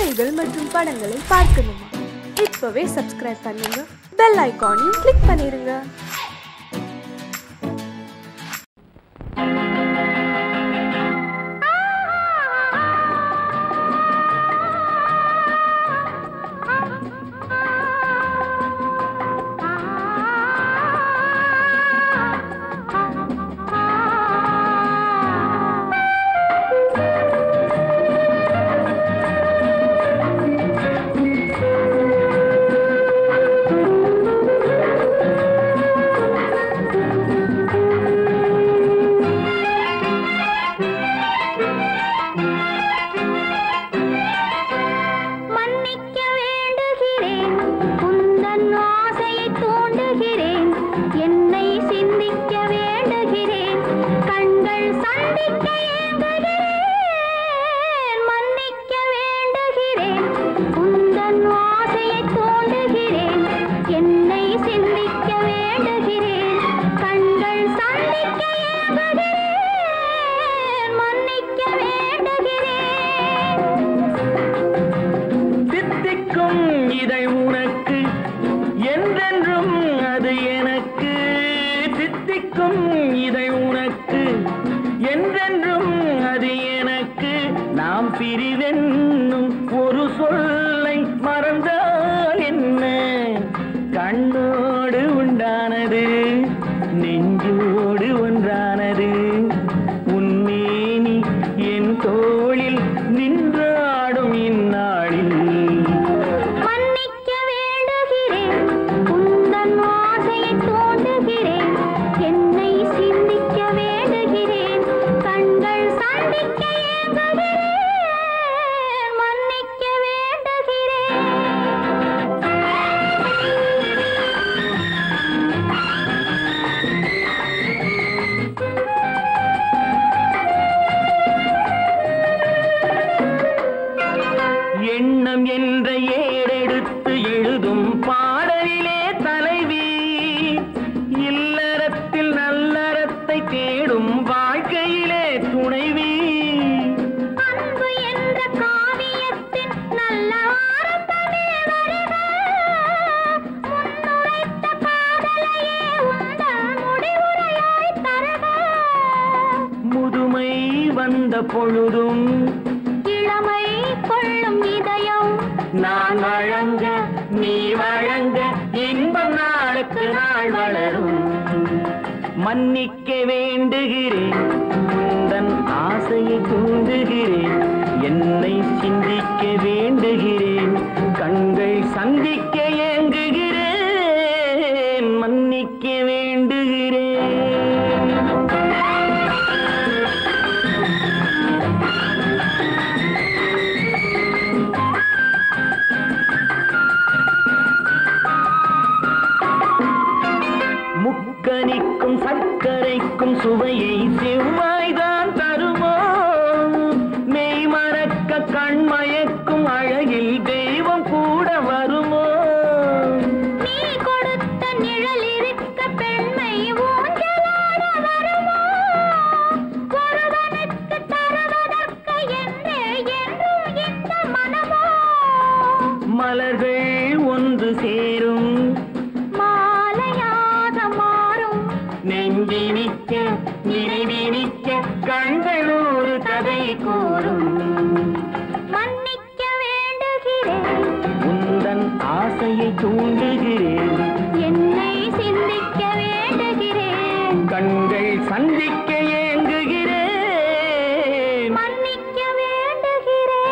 கதைகள் மற்றும் படங்களை பார்க்கணுமா? இப்பவே சப்ஸ்கிரைப் பண்ணுங்க, பெல் ஐகானையும் கிளிக் பண்ணிருங்க. பிரிவென்னும் ஒரு சொல்லை மறந்தால் என்ன? கண்ணோடு உண்டானது நெஞ்சோடு ஒன்றானது. உன்மேனி என் தோளில் நின்றாடும் இந்நாளில் மன்னிக்க வேண்டுகிறேன், உந்தன் ஆசையை தோண்டுகிறேன், என்னை சிந்திக்க வேண்டுகிறேன், கண்கள் சந்திக்க ஏங்குகிறேன். எண்ணம் என்ற ஏடெடுத்து எழுதும் பாடலிலே தலைவி, இல்லறத்தில் நல்லறத்தை தேடும் வாழ்க்கையிலே துணைவி. அன்பு என்ற காவியத்தின் நல்ல வார்த்தையே வருக, முன்னுரைத்த காதலையே உந்தன் முடிவுரையாய் தருக. முதுமை வந்த பொழுதும் இளமை கொள்ளும் இதயம் நான் வழங்க நீ வழங்க இன்பம் நாளுக்கு நாள் வளரும். மன்னிக்க வேண்டுகிறேன், உந்தன் ஆசையை தூண்டுகிறேன், என்னை சிந்திக்க வேண்டுகிறேன், கண்கள் சந்திக்க ஏங்குகிறேன். மன்னிக்க வேண்டுகிறேன். முக்கனிக்கும் சர்க்கரைக்கும் சுவையை செவ்வாய்தான் தருமோ? மெய் மறக்க கண்மயக்கும் அழகில் தெய்வம் கூட வருமோ? நீ கொடுத்த நிழல் இருக்க பெண்மை ஊஞ்சலாட வருமோ? ஒருவனுக்கு தருவதற்கு என்னே என்றும் இந்த மனமோ? மலர்கள் ஒன்று சேரும் நெஞ்சினிக்க நினைவினிக்க கண்கள் ஒரு கதை கூறும். மன்னிக்க வேண்டுகிறேன், உந்தன் ஆசையை தூண்டுகிறேன், என்னை சிந்திக்க வேண்டுகிறேன், கண்கள் சந்திக்க ஏங்குகிறேன். மன்னிக்க வேண்டுகிறேன்.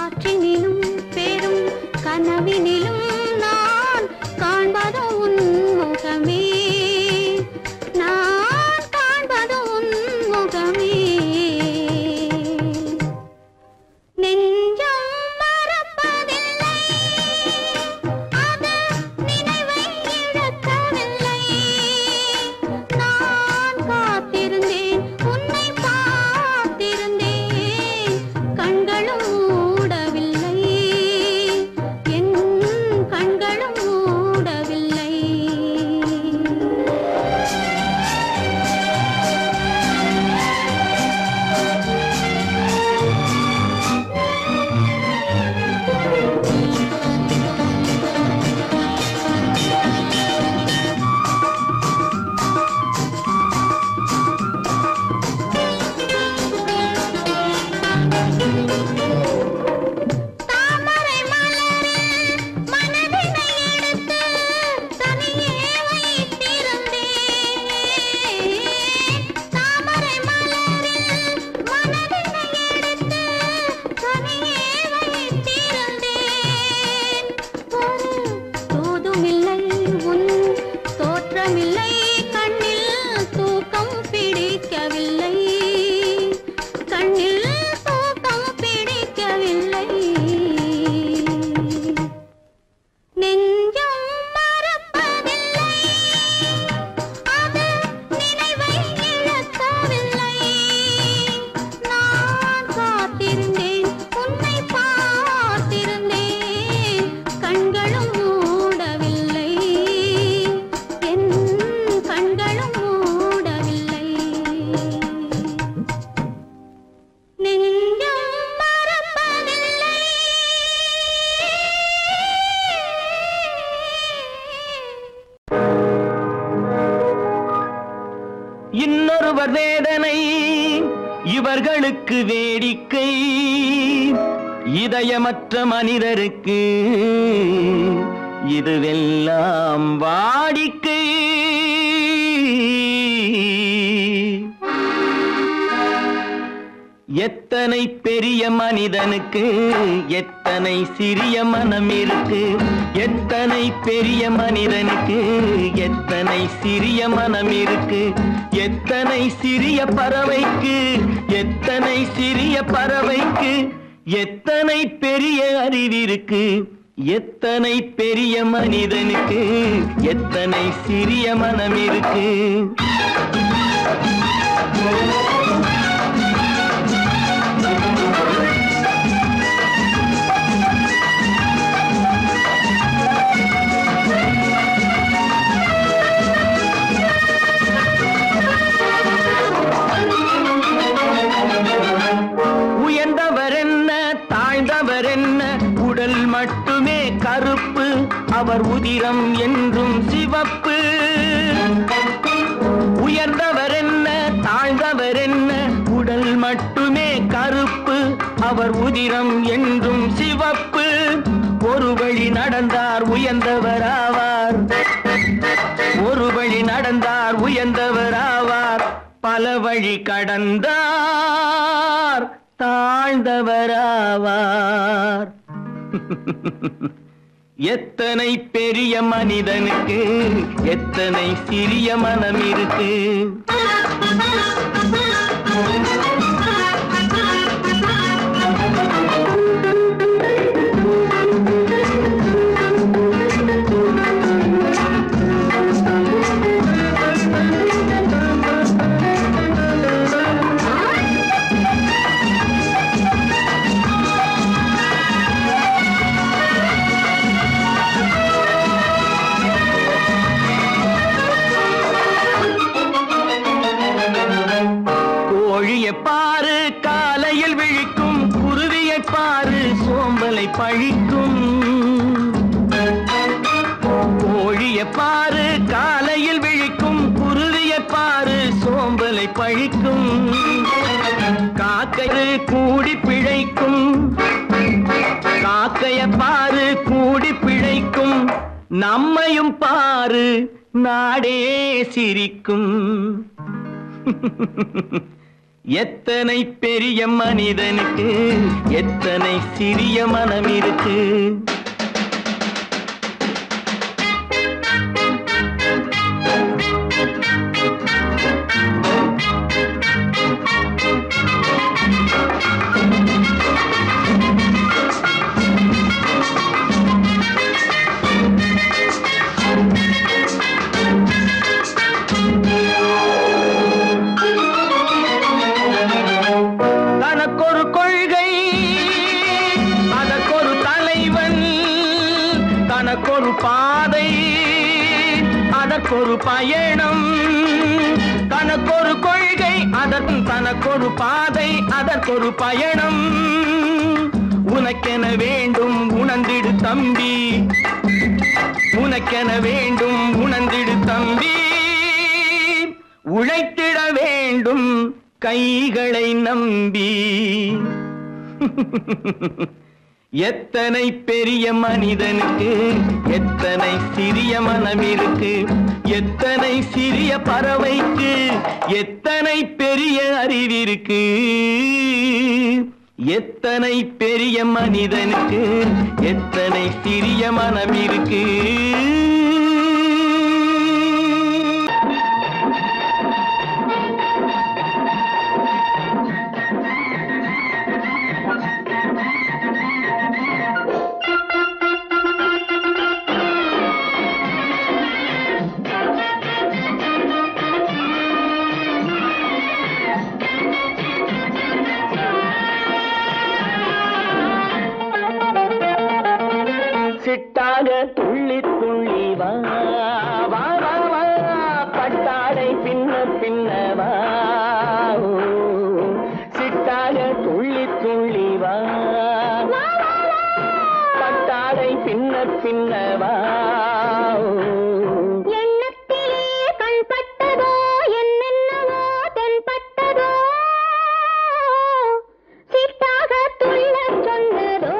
காற்றினிலும் பெரும் கனவினிலும் நான் காண்பது உன் முகமே, நான் காண்பது உன் முகமே. நெஞ்சம் மறப்பதில்லை, அது நினைவை இழக்கவில்லை. நான் காத்திருந்தேன், உன்னை பார்த்திருந்தேன், கண்களும் மூடவில்லை, என் கண்களும் மூடவில்லை. தாமரை மலரில் மனதினை எடுத்து தனியே வைத்திருந்தேன். தாமரை மலரில் மனதினை எடுத்து தனியே வைத்திருந்தேன். ஒரு தூதுமில்லை, உன் தோற்றமில்லை, கண்ணில் தூக்கம் பிடிக்கவில்லை, கண்ணில் தூக்கம் பிடிக்கவில்லை. நெஞ்சம் மறப்பதில்லை, அது நினைவை இழக்கவில்லை. நான் காத்திருந்தேன், உன்னை பார்த்திருந்தேன், கண்களும் மூடவில்லை, என் கண்களும் மூடவில்லை. நெஞ்சம் மறப்பதில்லை. இன்னொருவர் வேதனை இவர்களுக்கு வேடிக்கை, இதயமற்ற மனிதருக்கு இதுவெல்லாம் வாடிக்கை. எத்தனை பெரிய மனிதனுக்கு எத்தனை சிறிய மனம் இருக்கு, எத்தனை பெரிய மனிதனுக்கு எத்தனை சிறிய மனம் இருக்கு, எத்தனை சிறிய பறவைக்கு எத்தனை சிறிய பறவைக்கு எத்தனை பெரிய அறிவிருக்கு, எத்தனை பெரிய மனிதனுக்கு எத்தனை சிறிய மனம் இருக்கு. உயர்ந்தவர் என்ன தாழ்ந்தவர் என்ன, உடல் மட்டுமே கருப்பு, அவர் உதிரம் என்றும் சிவப்பு. உயர்ந்தவர் என்ன தாழ்ந்தவர் என்ன, உடல் மட்டுமே கருப்பு, அவர் உதிரம் என்றும் சிவப்பு. ஒரு வழி நடந்தார் உயர்ந்தவராவார், ஒரு வழி நடந்தார் உயர்ந்தவராவார், பல வழி கடந்தார் தாழ்ந்தவராவார். எத்தனை பெரிய மனிதனுக்கு எத்தனை சிறிய மனம் இருக்கு. கோழியை பாரு காலையில் விழிக்கும், குருவியை பாரு சோம்பலை பழிக்கும். கோழியை பாரு காலையில் விழிக்கும், குருவியை பாரு சோம்பலை பழிக்கும். காக்கை கூடி பிழைக்கும், காக்கைய பாரு கூடி பிழைக்கும். நம்மையும் பாரு நாடே சிரிக்கும். எத்தனை பெரிய மனிதனுக்கு எத்தனை சிறிய மனம் இருக்கு. தனக்கொரு கொள்கை அதற்கொரு தலைவன், தனக்கொரு பாதை அதற்கொரு பயணம். தனக்கொரு கொள்கை தனக்கொரு பாதை அதற்கொரு பயணம். உனக்கென வேண்டும் உணர்ந்திடு தம்பி, உனக்கென வேண்டும் உணர்ந்திடு தம்பி. உழைத்திட வேண்டும் கைகளை நம்பி. எத்தனை பெரிய மனிதனுக்கு எத்தனை சிறிய மனம் இருக்கு. எத்தனை சிறிய பறவைக்கு எத்தனை பெரிய அறிவிருக்கு. எத்தனை பெரிய மனிதனுக்கு எத்தனை சிறிய மனம் இருக்கு. சிட்டாக துள்ளி துள்ளி வா வா வா வா, பட்டாடை பின்ன பின்ன வா. சிட்டாக துள்ளி துள்ளி வா, பட்டாடை பின்ன பின்ன வா. எண்ணத்திலே கண்பட்டதோ என்னென்னவோ தென்பட்டதோ, சிட்டாக துள்ளச் சொன்னதோ,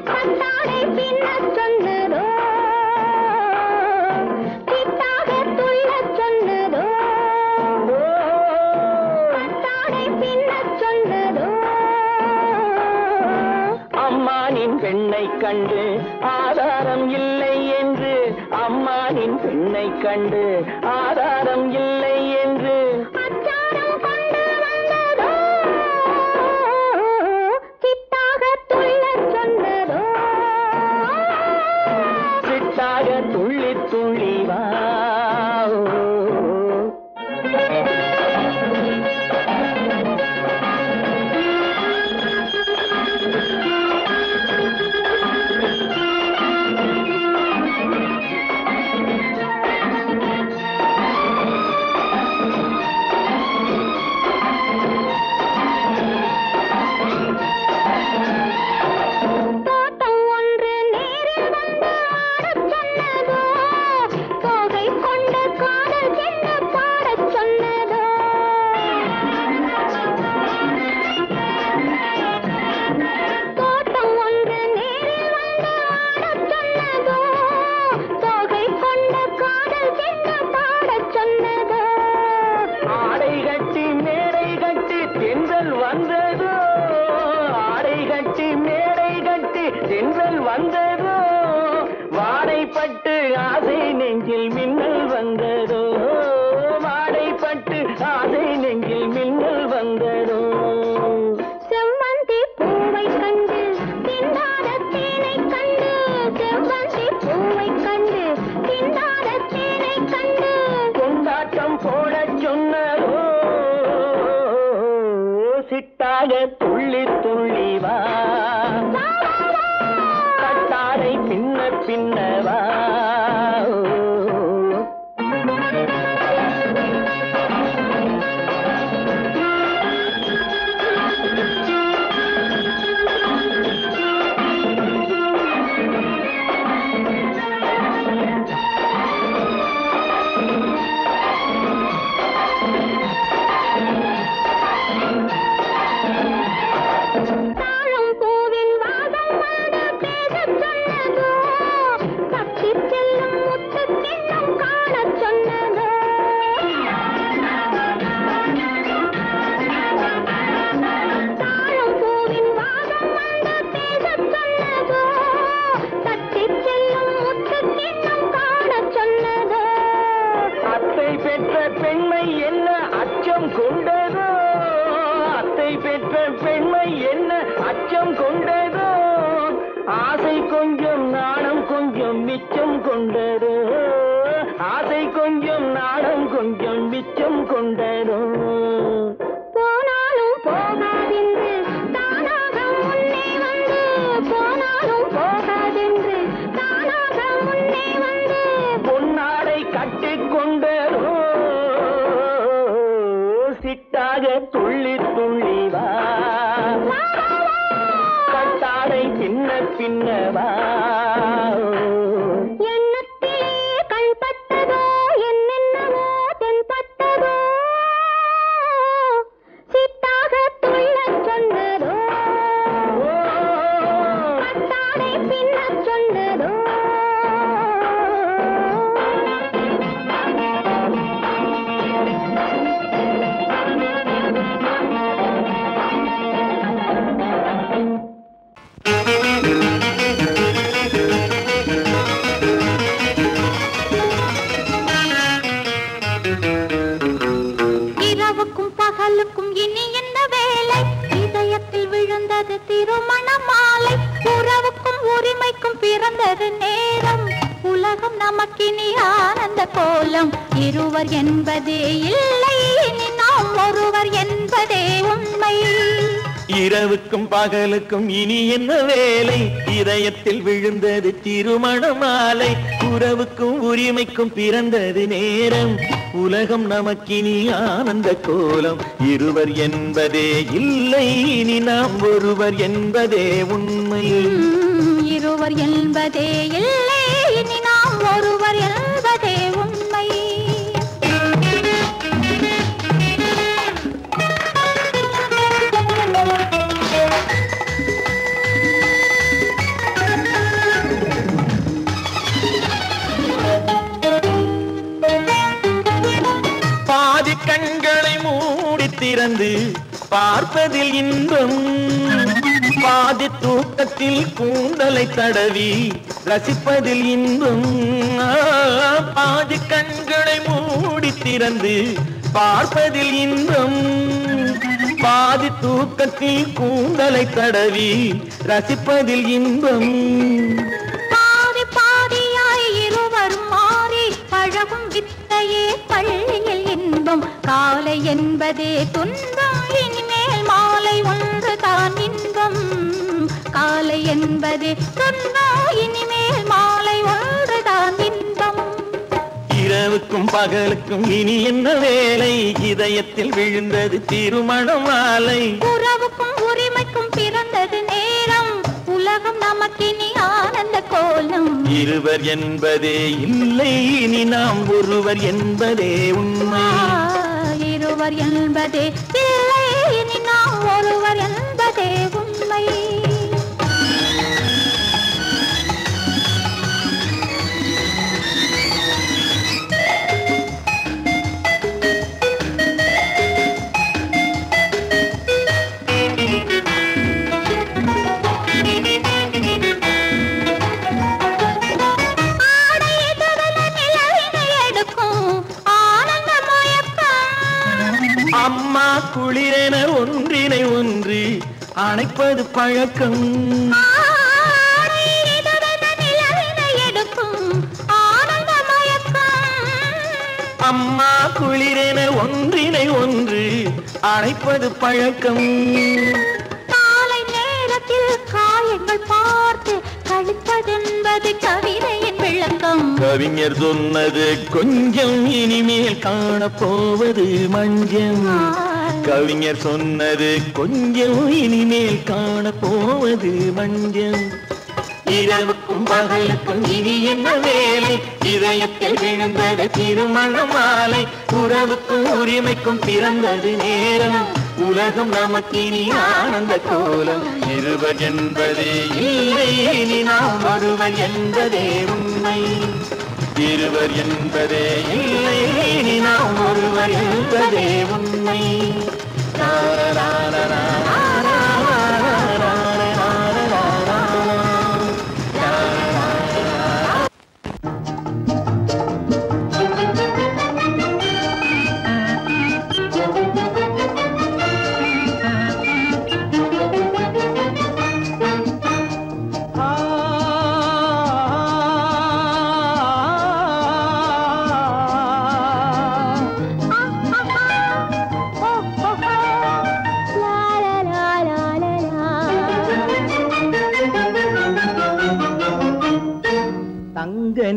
பட்டாடை பின்னச் சொன்னதோ, சிட்டாக துள்ளச் சொன்னதோ, பட்டாடை பின்னச் சொன்னதோ. அம்மானின் பெண்ணை கண்டு ஆதாரம் இல்லை என்று, அம்மானின் பெண்ணை கண்டு ஆதாரம் இல்லை என்று அச்சாரம் கொண்டு வந்ததோ, சிட்டாக துள்ளச் சொன்னதோ. சிட்டாக துள்ளி துள்ளி வா. தோட்டம் ஒன்று நேரில் வந்து ஆடச் சொன்னதோ, தோகை கொண்ட காதல் என்ன பாடச் சொன்னதோ. தோட்டம் ஒன்று நேரில் வந்து ஆடச் சொன்னதோ, தோகை கொண்ட காதல் என்ன பாடச் சொன்னதோ. ஆடை கட்டி மேடை கட்டி தென்றல் வந்ததோ, ஆடை கட்டி மேடை கட்டி தென்றல் வந்ததோ. வாடைப்பட்டு ஆசை நெஞ்சில் மின்னல் வந்ததோ, வாடைப்பட்டு ஆசை நெஞ்சில் மின்னல் வந்ததோ. செவ்வந்தி பூவை கண்டு திண்டாத தேனை கண்டு, செவ்வந்தி பூவை கண்டு திண்டாத தேனை கண்டு. கொண்டாட்டம் போடச் சொன்னதோ, சிட்டாக துள்ளி துள்ளி வா, கட்டாடை பின்ன பின்ன வா. துள்ளி துள்ளி வா கட்டாடை பின்ன பின்னவா எண்ணத்திலே கண்பட்டதோ என்னென்னவோ தென்பட்டதோ சித்தாக துள்ளச் சொன்னதோ கட்டாடை பின்னச் சொன்னதோ இரவுக்கும் பகலுக்கும் இனி என்ன வேலை இதயத்தில் விழுந்தது திருமண மாலை உறவுக்கும் உரிமைக்கும் பிறந்தது நேரம் உலகம் நமக்கினி ஆனந்த கோலம் இருவர் என்பதே இல்லை இனி நாம் ஒருவர் என்பதே உண்மை இரவுக்கும் பகலுக்கும் இனி என்ன வேலை இதயத்தில் விழுந்தது திருமண மாலை உறவுக்கும் உரிமைக்கும் பிறந்தது நேரம் உலகம் நமக்கினி ஆனந்த கோலம் இருவர் என்பதே இல்லை இனி நாம் ஒருவர் என்பதே உண்மை இருவர் என்பதே இல்லை இனி நாம் ஒருவர் என்பதே உண்மை பாதி கண்களை மூடி திறந்து பார்ப்பதில் இன்பம் பாதி தூக்கத்தில் கூந்தலை தடவி ரசிப்பதில் இன்பம் பாதி கண்களை மூடி திறந்து பார்ப்பதில் இன்பம் பாதி தூக்கத்தில் கூந்தலை தடவி ரசிப்பதில் இன்பம் பாதி பாதியாய் இருவரும் மாறி பழகும் வித்தையே பள்ளியில் இன்பம் காலை என்பதே துன்பம் இனிமேல் மாலை ஒன்று தான் இன்பம் காலை என்பதே துன்பம் இனிமேல் மாலை ஒன்று தான் இன்பம் இரவுக்கும் பகலுக்கும் இனி என்ன வேலை இதயத்தில் விழுந்தது திருமண மாலை உறவுக்கும் உரிமைக்கும் பிறந்தது நேரம் உலகம் நமக்கினி ஆனந்த கோலம் இருவர் என்பதே இல்லை இனி நாம் ஒருவர் என்பதே உண்மை இருவர் என்பதே இல்லை இனி நாம் ஒருவர் என்பதே உண்மை அம்மா குளிரென ஒன்றினை ஒன்று அணைப்பது பழக்கம் அம்மா குளிரென ஒன்றினை ஒன்று அணைப்பது பழக்கம் காலை நேரத்தில் காயங்கள் பார்த்து கழிப்பதென்பது கவிதையின் விளக்கம் கவிஞர் சொன்னது கொஞ்சம் இனிமேல் காணப்போவது மஞ்சம் கவிஞர் சொன்னது கொஞ்சம் இனிமேல் காணப்போவது மஞ்சம் இரவுக்கும் பகலுக்கும் இனி என்ன வேலை இதயத்தில் விழுந்தது திருமண மாலை உறவுக்கும் உரிமைக்கும் பிறந்தது நேரம் உலகம் நமக்கினி ஆனந்த கோலம் இருவர் என்பதே இல்லை இனி நாம் ஒருவர் என்பதே உண்மை இருவர் என்பதே இல்லை இனி நாம் ஒருவர் என்பதே உண்மை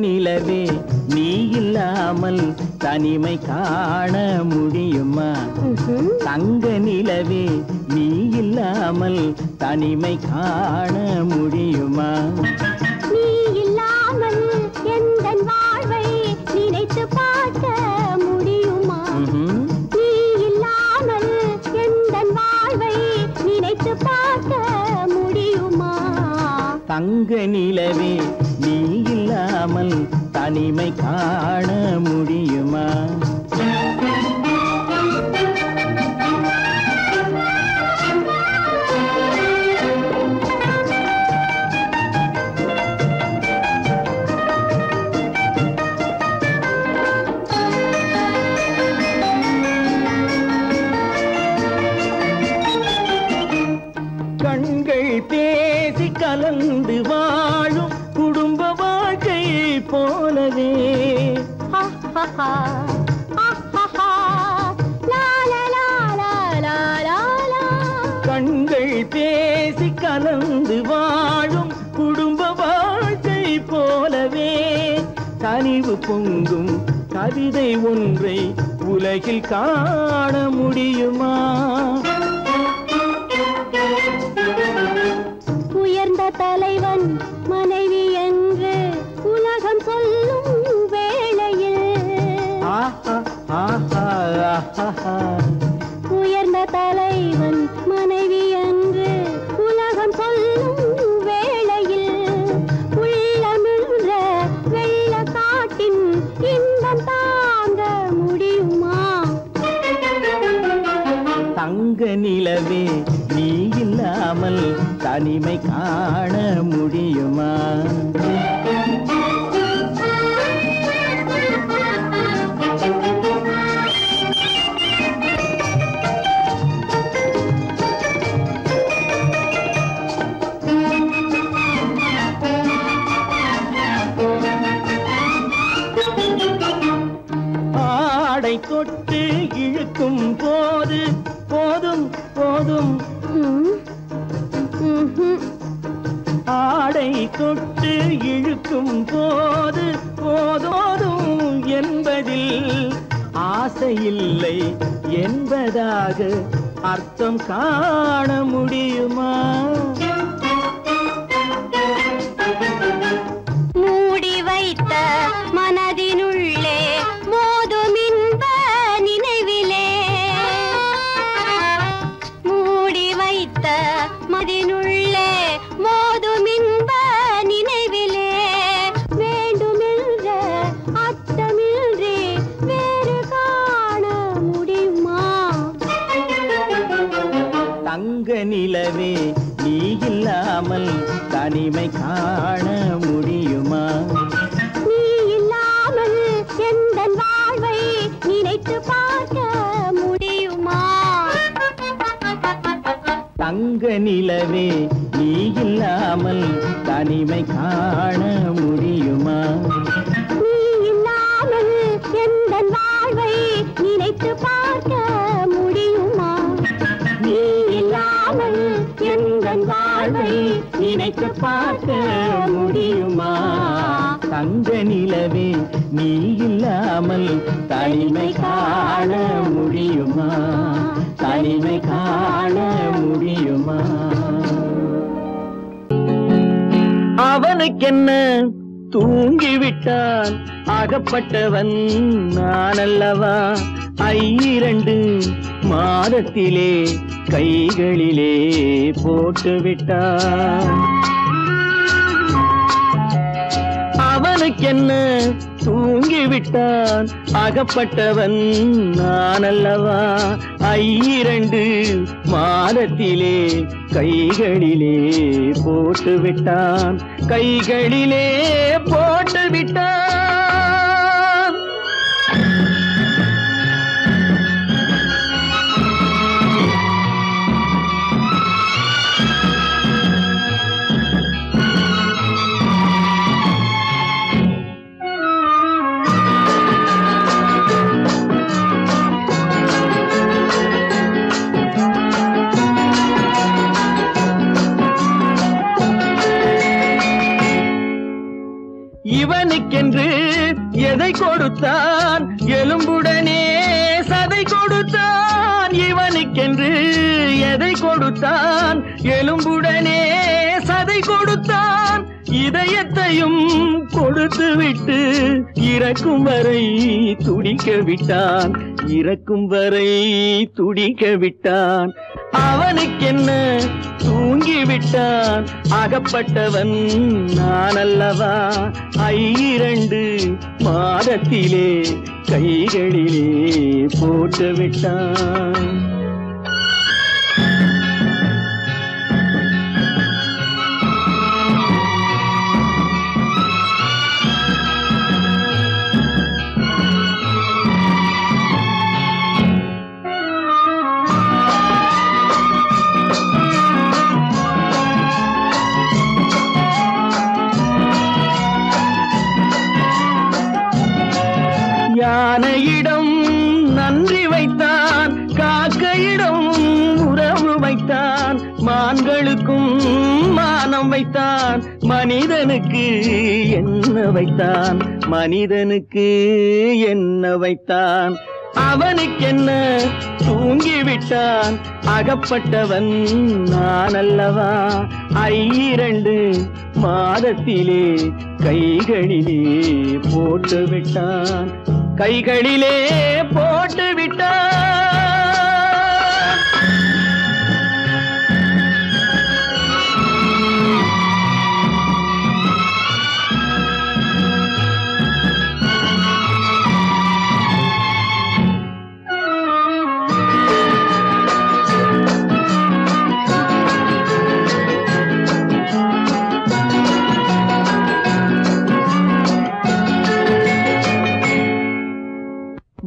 நிலவே நீ இல்லாமல் தனிமை காண முடியுமா தங்க நிலவே நீ இல்லாமல் தனிமை காண முடியுமா? நீ இல்லாமல் எந்தன் வாழ்வை நினைத்து பார்க்க முடியுமா? நீ இல்லாமல் எந்தன் வாழ்வை நினைத்து பார்க்க முடியுமா? தங்க நிலவே நீ இல்லாமல் தனிமை காண முடியுமா? கண்கள் பேசி கலந்து வாழும் குடும்ப வாழ்க்கை போலவே கண்கள் பேசி கலந்து வாழும் குடும்ப வாழ்க்கை போலவே கனிவு பொங்கும் கவிதை ஒன்றை உலகில் காண முடியுமா? உயர்ந்த தலைவன் மனைவி என்று உலகம் சொல்லும் வேளையில் உயர்ந்த தலைவன் மனைவி என்று உலகம் சொல்லும் வேளையில் உள்ளமிழ்ந்த வெள்ள காட்டின் இன்பம் தாங்க முடியுமா? தங்க நிலவே நீ இல்லாமல் தனிமை காண முடியுமா? ஆடை தொட்டு இழுக்கும் போது போதும் போதும் ஆடை தொட்டு இழுக்கும் போது போதும் என்பதில் ஆசையில்லை என்பதாக அர்த்தம் காண முடியுமா? மூடி வைத்த மனதினுள்ளே மோதும் இன்ப நினைவிலே மூடி வைத்த மனதினுள்ளே மோதும் இன்ப நினைவிலே வேண்டுமென்ற அர்த்தமின்றி வேறு காண முடியுமா? தங்க நிலவே நீ இல்லாமல் தனிமை காண முடியுமா? நீ இல்லாமல் எந்தன் வாழ்வை நினைத்து பார்க்க முடியுமா? தங்க நிலவே நீ இல்லாமல் தனிமை காண முடியுமா? நீ இல்லாமல் எந்தன் வாழ்வை நினைத்து பார்க்க முடியுமா? நீ இல்லாமல் எந்தன் வாழ்வை நினைத்து பார்க்க முடியுமா? தங்க நிலவே நீ இல்லாமல் தனிமை காண முடியுமா? தனிமை காண முடியுமா? அவனுக்கென்ன தூங்கிவிட்டான் அகப்பட்டவன் நான் அல்லவா? 2 மாதத்திலே கைகளிலே போட்டுவிட்டான். அவனுக்கென்ன தூங்கிவிட்டான் அகப்பட்டவன் நான் அல்லவா? 2 மாதத்திலே கைகளிலே போட்டுவிட்டான், கைகளிலே போட்டுவிட்டான். இவனுக்கென்று எதை கொடுத்தான், எலும்புடனே சதை கொடுத்தான். கொடுத்தான், எலும்புடனே சதை கொடுத்தான், இதயத்தையும் கொடுத்து விட்டு இறக்கும் வரை துடிக்க விட்டான், இறக்கும் வரை துடிக்க விட்டான். அவனுக்கென்ன தூங்கிவிட்டான், அகப்பட்டவன் நான் அல்லவா. 2 மாதத்திலே கைகளிலே போட்டு விட்டான். யானையிடம் நன்றி வைத்தான், காக்கையிடம் உறவு வைத்தான், மான்களுக்கும் மானம் வைத்தான், மனிதனுக்கு என்ன வைத்தான், மனிதனுக்கு என்ன வைத்தான். அவனுக்கென்ன தூங்கிவிட்டான், அகப்பட்டவன் நான் அல்லவா. 2 மாதத்திலே கைகளிலே போட்டு விட்டான், கைகளிலே போட்டு விட்டான்.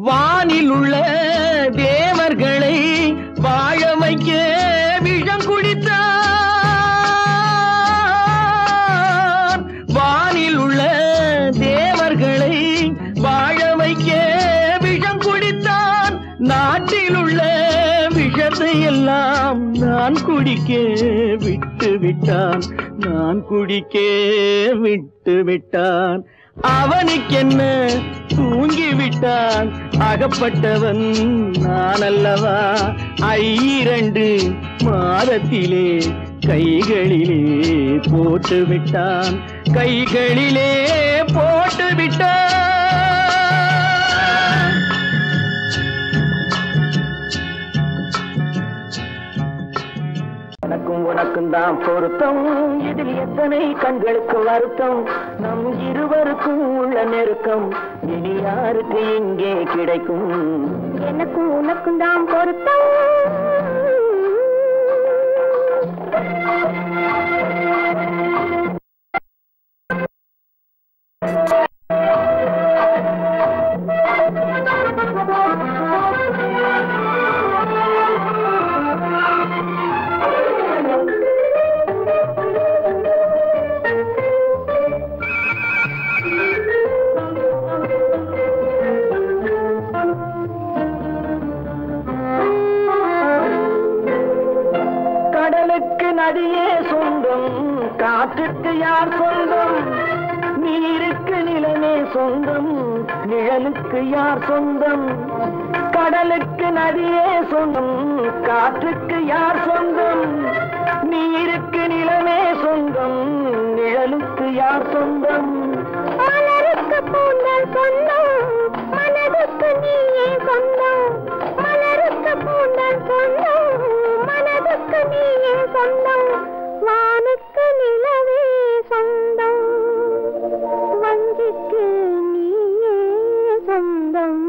வானில் உள்ள தேவர்களை வாழ வைக்க விஷம் குடித்தான், வானில் உள்ள தேவர்களை வாழ வைக்க விஷம் குடித்தான். நாட்டில் உள்ள விஷத்தை எல்லாம் நான் குடிக்க விட்டு விட்டான், நான் குடிக்க விட்டு விட்டான். அவனுக்கென்ன தூங்கிவிட்டான், அகப்பட்டவன் நான் அல்லவா. 2 மாதத்திலே கைகளிலே போட்டு விட்டான், கைகளிலே போட்டு விட்டான். எனக்கும் உனக்கும் தான் பொருத்தம், இதில் எத்தனை கண்களுக்கு வருத்தம், நம் இருவருக்கும் உள்ள நெருக்கம் இனி யாருக்கு இங்கே கிடைக்கும். எனக்கும் உனக்கும் தான் பொருத்தம், நதியே சொந்தம், காற்றுக்கு யார் சொந்தம், நீருக்கு நிலமே சொந்தம், நிழலுக்கு யார் சொந்தம். கடலுக்கு நதியே சொந்தம், காற்றுக்கு யார் சொந்தம், நீருக்கு நிலமே சொந்தம், நிழலுக்கு யார் சொந்தம். மலருக்கு பூந்தல் சொந்தம், மனதுக்கு நீயே சொந்தம், மலருக்கு பூந்தல் சொந்தம், மனதுக்கு நீயே சொந்தம், வானுக்கு நிலவே சொந்தம், வஞ்சிக்கு நீயே சொந்தம்.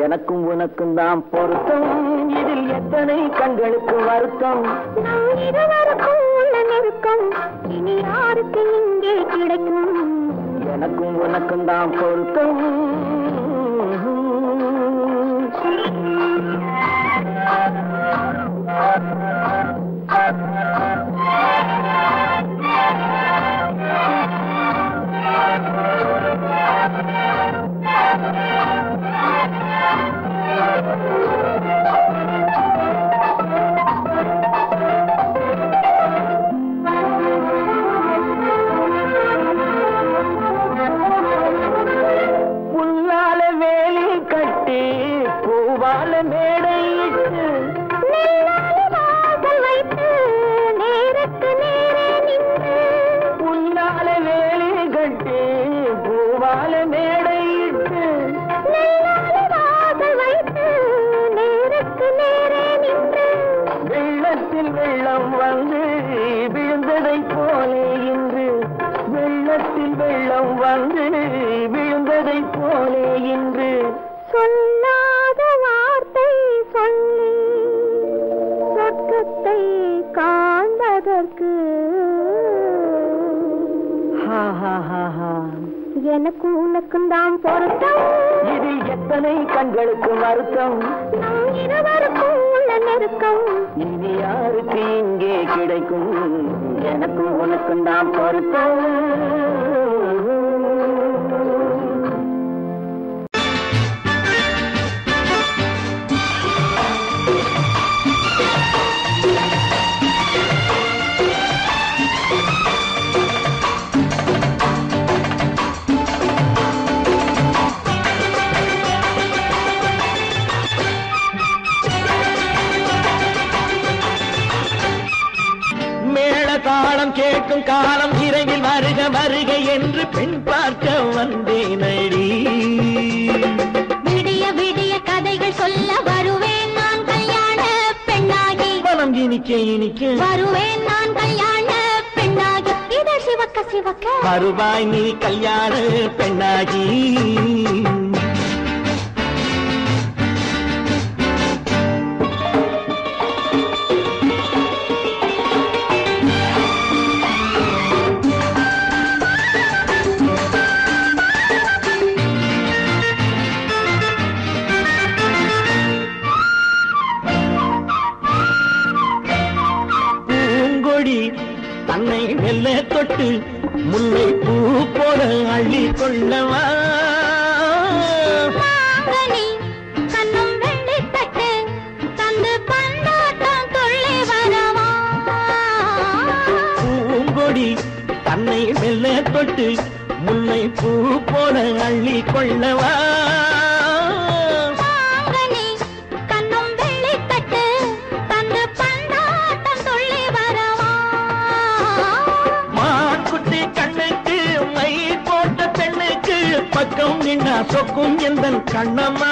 எனக்கும் உனக்கும் தான் பொருத்தம், இதில் எத்தனை கண்களுக்கு வருத்தம், நம் இருவருக்கும் உள்ள நெருக்கம் இனி யாருக்கு இங்கே கிடைக்கும். எனக்கும் உனக்கும் தான் பொருத்தம். வெள்ளத்தில் வெள்ளம் வந்து விழுந்ததை போலே இன்று வெள்ளத்தில் வெள்ளம் வந்து விழுந்ததை போலே இன்று சொல்லாத வார்த்தை சொல்லி சொர்க்கத்தை காண்பதற்கு எனக்கு உனக்கும் தான் பொருத்தம். இது எத்தனை கண்களுக்கு வருத்தம். நம் இருவருக்கும் உள்ள நெருக்கம் இனி யாருக்கு இங்கே கிடைக்கும். எனக்கு உனக்கும் தான் பொருத்தம். தாளம் கேட்கும் காலம் விரைவில் வருக வருக என்று பெண் பார்க்க வந்தேனடி. விடிய விடிய கதைகள் சொல்ல வருவேன் நான் கல்யாண பெண்ணாகி. மனம் இனிக்க இனிக்க வருவேன் நான் கல்யாண பெண்ணாகி. இதை சிவக்க சிவக்க வருவாய் நீ கல்யாண பெண்ணாகி. தன்னை மெல்ல தொட்டு முல்லை பூ போல அள்ளி கொள்ளவா. கண்ணும் வெள்ளி தட்டு தந்து பந்தாட்டம் துள்ளி வரவா. பூங்கொடி தன்னை மெல்ல தொட்டு முல்லை பூ போல அள்ளி கொள்ளவா. பக்கம் நின்னா சொக்கும் எந்தன் கண்ணம்மா.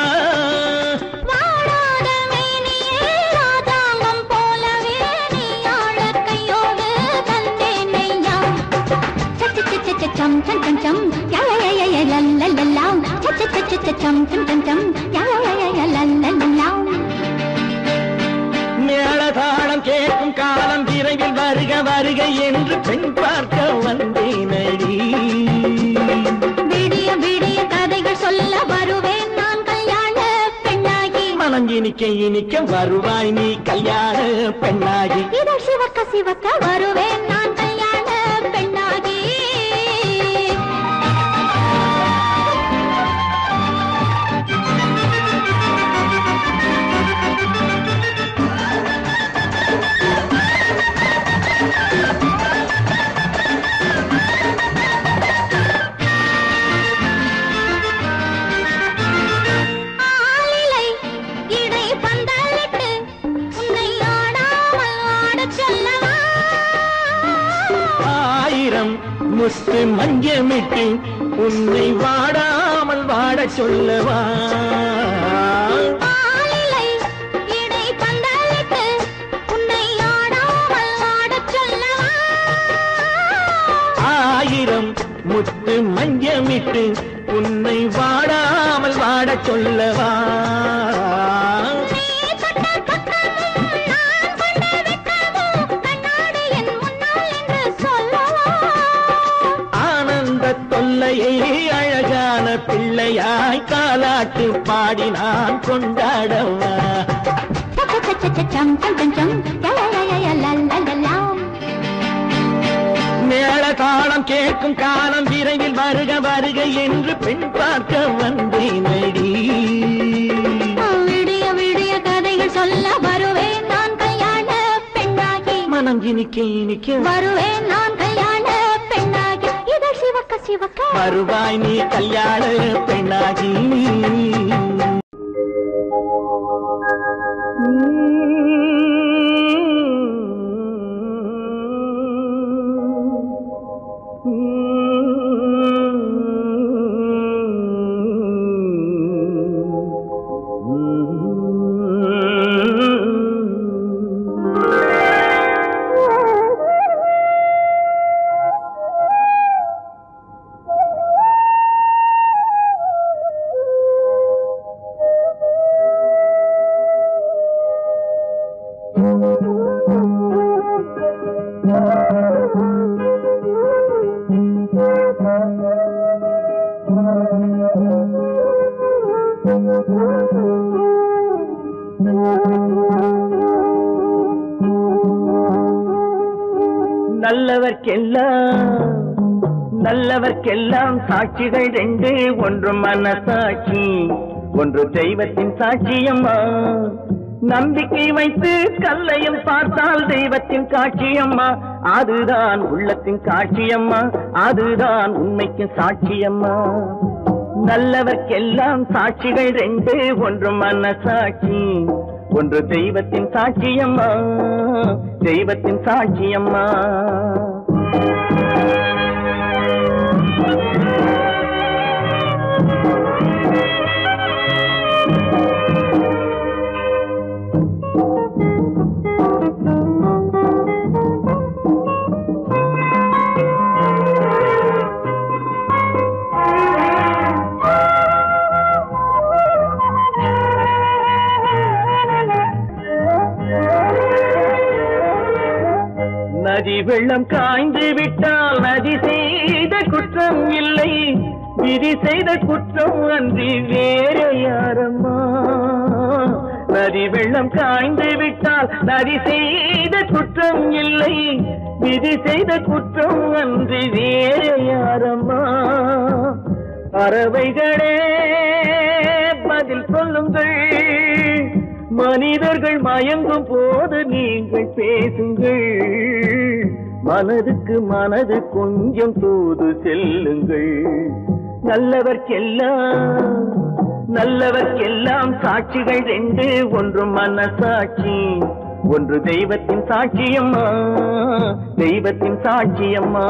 வாடாத மேனியே ராஜாங்கம் போலவே நீ ஆழ கையோடு தந்தேனையா. சச்ச சச்ச சம் சம் சம் சம் யய லல்லல்லா. சச்ச சச்ச சம் சம் சம் சம் யய லல்லல்லா. மேளதாளம் கேட்கும் காலம் விரைவில் வருக வருக என்று பெண் பார்க்க வந்தேனடி. விடிய விடிய கதைகள் சொல்ல வருவேன் நான் கல்யாண பெண்ணாகி. மனம் இனிக்க இனிக்க வருவாய் நீ கல்யாண பெண்ணாகி. இதை சிவக்க சிவக்க வருவேன் நான் கல்யாண பெண்ணாகி. முத்து மஞ்சமிட்டு உன்னை வாடாமல் வாட சொல்லவா. ஆயிரம் முத்து மஞ்சமிட்டு உன்னை வாடாமல் வாட சொல்லவா. அழகான பிள்ளையாய் காலாட்டு பாடி நான் கொண்டாடவா. மேள தாளம் கேட்கும் காலம் விரைவில் வருக வருக என்று பெண் பார்க்க வந்தேனடி. விடிய விடிய கதைகள் சொல்ல வருவேன் நான் கல்யாண பெண்ணாகி. மனம் இனிக்க இனிக்க வருவேன் நான் கல்யாண பெண்ணாகி. இதை சிவக்க சிவக்க வருவாய் நீ கல்யாண பெண்ணாகி. நல்லவர்க்கெல்லாம் சாட்சிகள் ரெண்டு, ஒன்று மனசாட்சி, ஒன்று தெய்வத்தின் சாட்சியம்மா. நம்பிக்கை வைத்து கல்லையும் பார்த்தால் தெய்வத்தின் காட்சியம்மா, அதுதான் உள்ளத்தின் காட்சியம்மா, அதுதான் உண்மைக்கு சாட்சியம்மா. நல்லவர்க்கெல்லாம் சாட்சிகள் ரெண்டு, ஒன்று மனசாட்சி, ஒன்று தெய்வத்தின் சாட்சியம்மா, தெய்வத்தின் சாட்சியம்மா. நதி வெள்ளம் காய்ந்து விட்டால் நதி செய்த குற்றம் இல்லை, விதி செய்த குற்றம் அன்றி வேற யாரம்மா. நதி வெள்ளம் காய்ந்து விட்டால் நதி செய்த குற்றம் இல்லை, விதி செய்த குற்றம் அன்றி வேற யாரம்மா. பறவைகளே பதில் சொல்லுங்கள், மனிதர்கள் மயங்கும் போது நீங்கள் பேசுங்கள், மனதுக்கு மனது கொஞ்சம் தூது செல்லுங்கள். நல்லவர்க்கெல்லாம் சாட்சிகள் ரெண்டு, ஒன்று மனசாட்சி, ஒன்று தெய்வத்தின் சாட்சியம்மா, தெய்வத்தின் சாட்சியம்மா.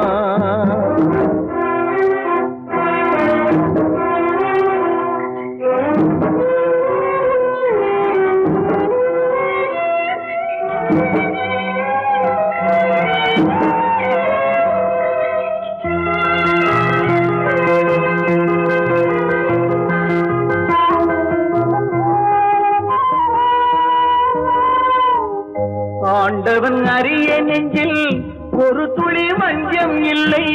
ஆண்டவன் அறிய நெஞ்சில் ஒரு துளி வஞ்சம் இல்லை,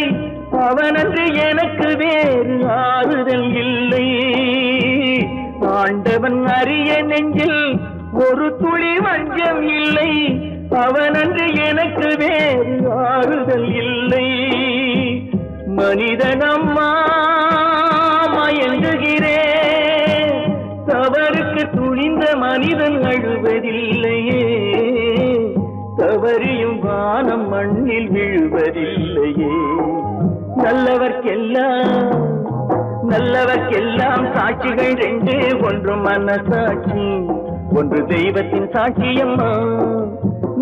அவனன்று எனக்கு வேறு ஆறுதல் இல்லை. ஆண்டவன் அறிய நெஞ்சில் ஒரு துளி வஞ்சம் இல்லை, அவனன்று எனக்கு வேறு ஆறுதல் இல்லை. மனிதனம்மா மயங்குகிறேன், தவறுக்கு துணிந்த மனிதன் அழுவதில்லையே, தவறியும் வானம் மண்ணில் விழுவதில்லையே. நல்லவர்க்கெல்லாம் சாட்சிகள் ரெண்டு, ஒன்று மனசாட்சி, ஒன்று தெய்வத்தின் சாட்சியம்மா.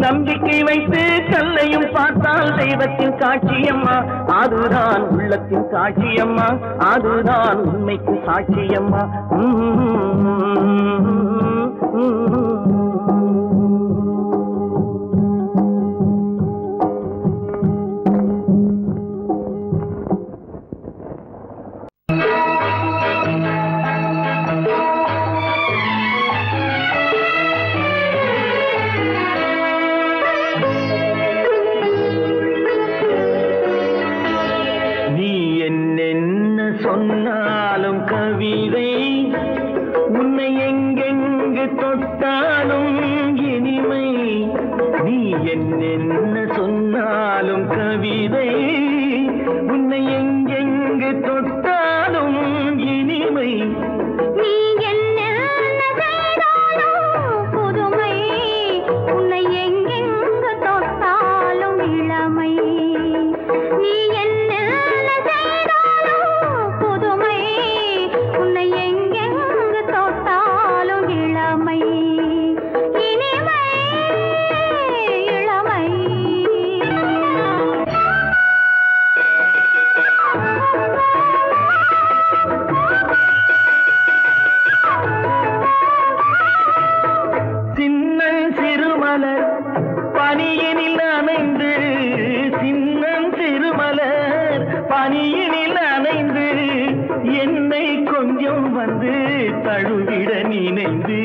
நம்பிக்கை வைத்து கல்லையும் பார்த்தால் தெய்வத்தின் காட்சியம்மா, அதுதான் உள்ளத்தின் காட்சியம்மா, அதுதான் உண்மைக்கு சாட்சியம்மா. சொன்னாலும் கவிதை, உன்னை எங்கெங்கு தொட்டாலும் இனிமை. நீ என்ன சொன்னாலும் கவிதை, உன்னை எங்கெங்கு தொட்டாலும் இனிமை. நீ என்ன புதுமை, உன்னை எங்கெங்கு தொட்டாலும் இளமை. நீ என்ன பனியினில் அணைந்து என்னை கொஞ்சம் வந்து தழுவிட நினைந்து,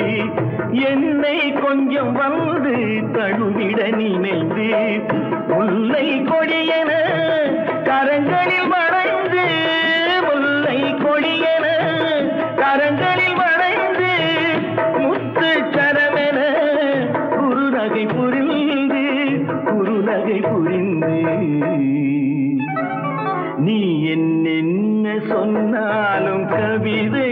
என்னை கொஞ்சம் வந்து தழுவிட நினைந்து, முல்லை கொடியென கரங்களில் வளைந்து, முல்லை கொடியென கரங்களில் வளைந்து, முத்து சரமென குறுநகை புரிந்து, குறுநகை வருகை புரிந்து நீ என்ன சொன்னாலும் கவிதை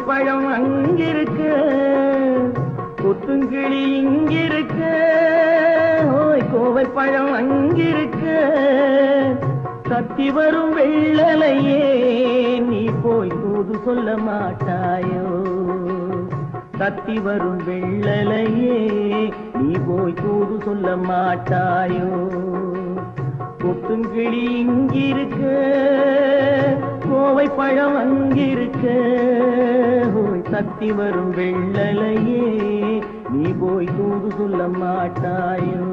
பழம் அங்கிருக்க, கொத்துங்கிளி இங்கிருக்க, ஓய் கோவை பழம் அங்கிருக்க, தத்தி வரும் வெள்ளலையே நீ போய் தூது சொல்ல மாட்டாயோ, தத்தி வரும் வெள்ளலையே நீ போய் தூது சொல்ல மாட்டாயோ, கொத்துங்கிளி இங்கிருக்க, கோவை பழம் அங்கிருக்க, ஓய் தத்தி வரும் வெள்ளலையே நீ போய் தூது சொல்ல மாட்டாயோ.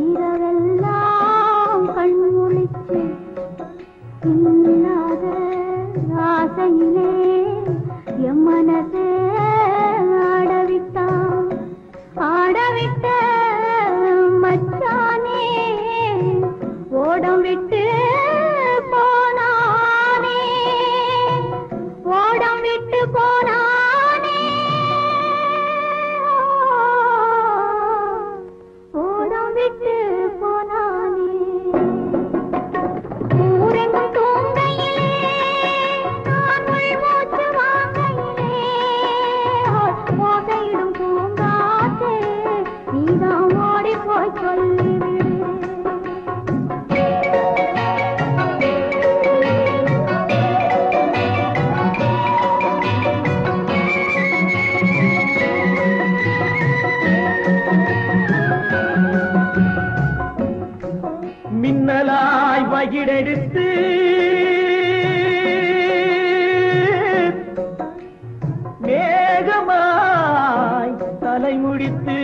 இரவெல்லாம் கண்முழிச்சு இல்லாத ஆசையிலே என் மனசே ஆடவிட்டான், ஆடவிட்ட மச்சானே ஓடம் விட்டு போனானே, ஓடம் விட்டு விட்டு போனானே ஊரம் விட்டு போனானே ஊரெங்கும் தூங்கையிலே நான் மூச்சு வாங்கையிலே ஓசையிடும் பூங்காற்றே நீதான் ஓடி போய் சொல்லிவிடு மின்னலாய் வகிடெடுத்து மேகமாய் தலைமுடித்து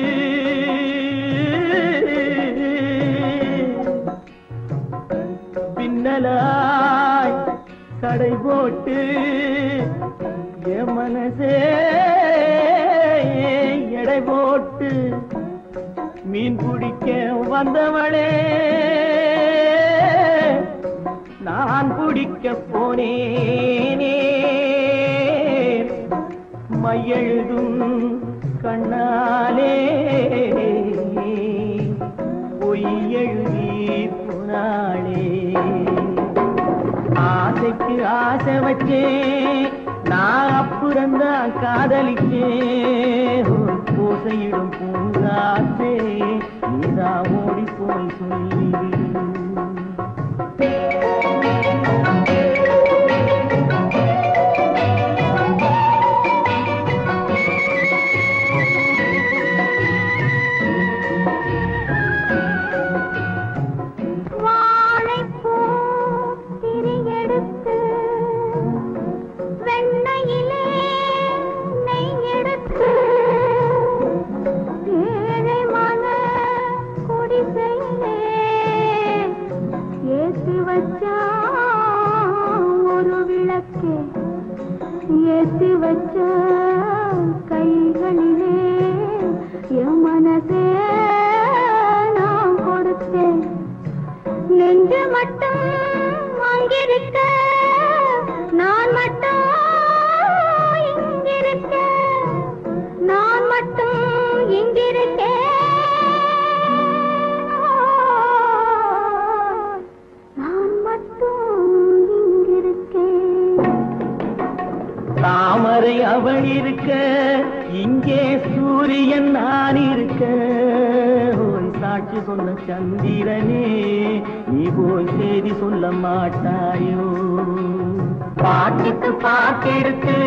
பின்னலாய் தடை போட்டு என் மனசே எடை போட்டு மீன் பிடிக்க வந்தவளே நான் பிடிக்க போனேனே மையெழுதும் கண்ணாலே பொய் எழுதி போனாளே ஆசைக்கு ஆசை வச்சே நான் அப்புறந்தான் காதலிச்சேன் பூசையிடும் பூங்காற்றே நீதா ஓடி போய் சொல்லி ஏத்தி வச்ச கைகளிலே என் மனசே நான் கொடுத்தேன் நெஞ்சு மட்டும் அங்கிருக்க நான் மட்டும் இங்கிருக்க நான் மட்டும் இங்கிருக்கேன் நான் மட்டும் இங்கிருக்கேன் தாமரை அவள் இருக்க இங்கே சூரியன் நான் இருக்க ஓய் சாட்சி சொன்ன சந்திரனே நீ போய் செய்தி சொல்ல மாட்டாயோ பாட்டுக்கு பாட்டெடுத்து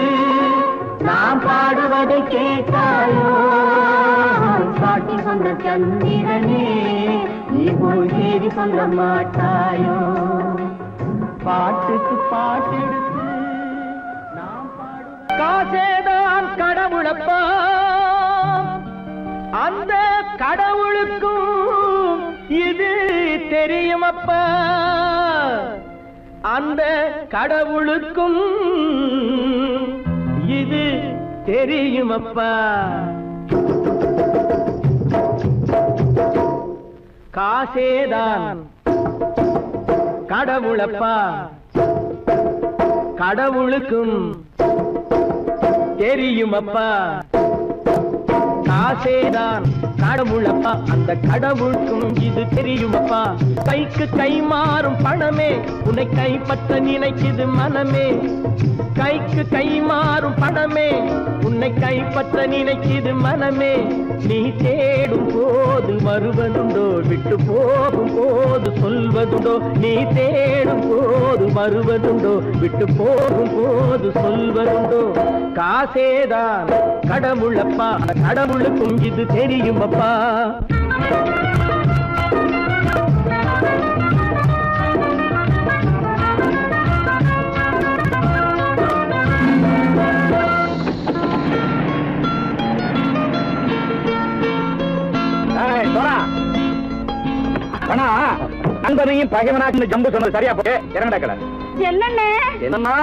நான் பாடுவதை கேட்டாயோ சாட்சி சொன்ன சந்திரனே நீ போய் செய்தி சொல்ல மாட்டாயோ பாட்டுக்கு பாட்டெடுத்து காசேதான் கடவுளப்பா அந்த கடவுளுக்கும் இது தெரியுமப்பா அந்த கடவுளுக்கும் இது தெரியுமப்பா காசேதான் கடவுளப்பா கடவுளுக்கும் தெரியுமப்பா காசேதான் கடவுளப்பா அந்த கடவுளுக்கும் இது தெரியுமப்பா கைக்கு கை மாறும் பணமே உன்னை கைப்பற்ற நினைக்குது மனமே கைக்கு கை மாறும் பணமே உன்னை கைப்பற்ற நினைக்குது மனமே நீ தேடும் போது வருவதுண்டோ விட்டு போகும் போது சொல்வதுண்டோ நீ தேடும் போது வருவதுண்டோ விட்டு போகும் போது சொல்வதுண்டோ காசேதான் கடவுளப்பா கடவுளுக்கும் இது தெரியுமப்பா நண்பனையும் பகைவனாக்கு ஜம்பு சொன்னது சரியா போட்டு இறங்கடக்கல என்னண்ணே என்னம்மா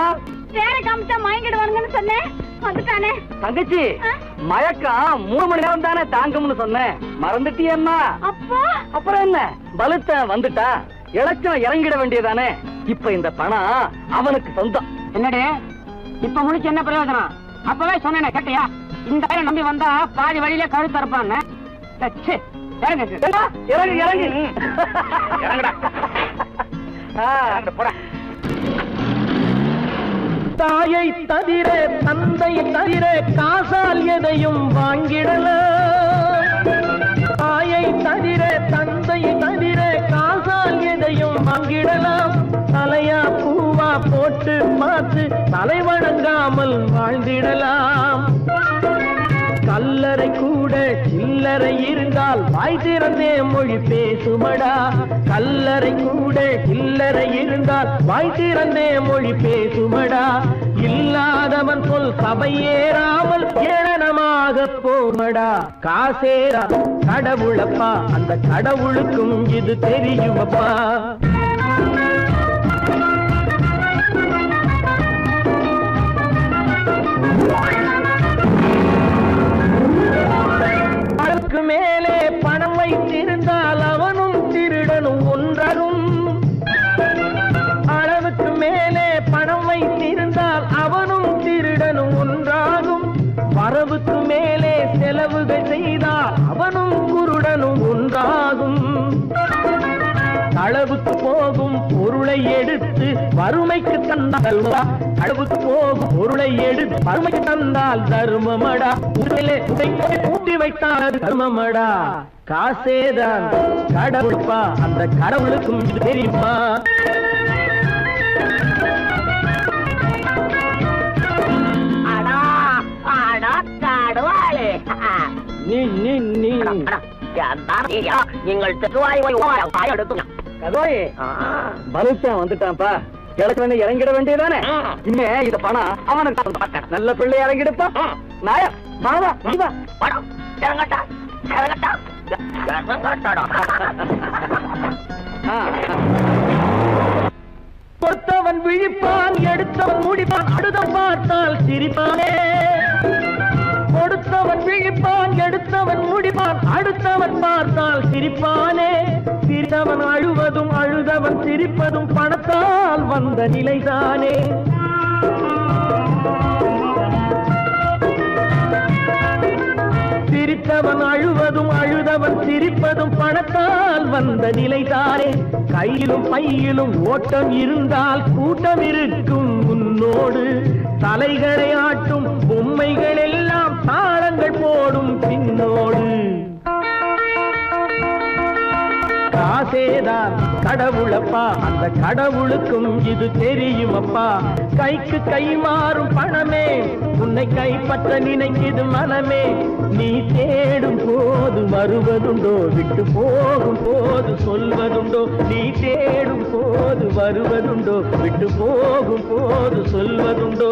வேற காமிச்சா மயங்கிடுவானுங்கன்னு சொன்னேன் வந்துட்டானே தங்கச்சி மயக்கம் 3 மணி நேரம் தானே தாங்கும்னு சொன்னேன் மறந்துட்டியம்மா அப்போ அப்புறம் என்ன பலுத்த வந்துட்டா இலச்சம் இறங்கிட வேண்டியதானே இப்ப இந்த பணம் அவனுக்கு சொந்தம் என்னடே இப்ப முடிச்சு என்ன பிரயோஜனம்? அப்பவே சொன்னேன் கேட்டியா? இந்த பேரை நம்பி வந்தா பாதி வழியிலே கழுத்து இருப்பான்னு. தாயை தவிர தந்தை தவிர காசால் எதையும் வாங்கிடலாம். தாயை தவிர தந்தை தவிர காசால் எதையும் வாங்கிடலாம். தலையா பூவா போட்டு பார்த்து தலை வணங்காமல் வாழ்ந்திடலாம். கல்லறை கூட சில்லறை இருந்தால் வாய் திறந்தே மொழி பேசுமடா. கல்லறை கூட சில்லறை இருந்தால் வாய் திறந்தே மொழி பேசுமடா. இல்லாதவன் சொல் சபையேறாமல் ஏளனமாக போமடா. காசேரா கடவுளப்பா, அந்த கடவுளுக்கும் இது தெரியுமப்பா. அளவுக்கு மேலே பணம் வைத்திருந்தால் அவனும் திருடனும் ஒன்றாகும். அளவுக்கு மேலே பணம் வைத்திருந்தால் அவனும் திருடனும் ஒன்றாகும். வரவுக்கு மேலே செலவுகள் செய்தால் அவனும் குருடனும் ஒன்றாகும். அளவுக்கு போகும் பொருளை எடுத்து வறுமைக்கு தந்தால் அளவுக்கு போகும் பொருளை எடுத்து வறுமைக்கு தந்தால் தர்மமடா. ஊட்டி வைத்தால் அது தர்மமடா. காசேதான் கடவுள்பா, அந்த கடவுளுக்கும் இது தெரியுமா? நீங்கள் வந்துட்டான்ப்பா. கிழக்கு இறங்கிட வேண்டியதானே? இனிமே இந்த பணம் அவனுக்கு நல்ல பிள்ளை இறங்கிடுப்பா. நாயா மாவா பணம் இறங்கட்டா இறங்கட்டா. கொடுத்தவன் விழிப்பான், எடுத்தவன் முடிப்பான், அடுத்த பார்த்தால் சிரிப்பானே. கொடுத்தவன் விழிப்பான், எடுத்தவன் முடிப்பான், அடுத்தவன் பார்த்தால் சிரிப்பானே. சிரித்தவன் அழுவதும் அழுதவன் சிரிப்பதும் பணத்தால் வந்த நிலைதானே. சிரித்தவன் அழுவதும் அழுதவன் சிரிப்பதும் பணத்தால் வந்த நிலைதானே. கையிலும் பையிலும் ஓட்டம் இருந்தால் கூட்டம் இருக்கும் முன்னோடு. தலைகளை ஆட்டும் பொம்மைகள் எல்லாம் தாளங்கள் போடும் பின்னோடு. காசேதான் கடவுளப்பா, அந்த கடவுளுக்கும் இது தெரியுமப்பா. கைக்கு கை மாறும் பணமே உன்னை கைப்பற்ற நினைக்குது மனமே. நீ தேடும் போது வருவதுண்டோ, விட்டு போகும் போது சொல்வதுண்டோ. நீ தேடும் போது வருவதுண்டோ, விட்டு போகும் போது சொல்வதுண்டோ.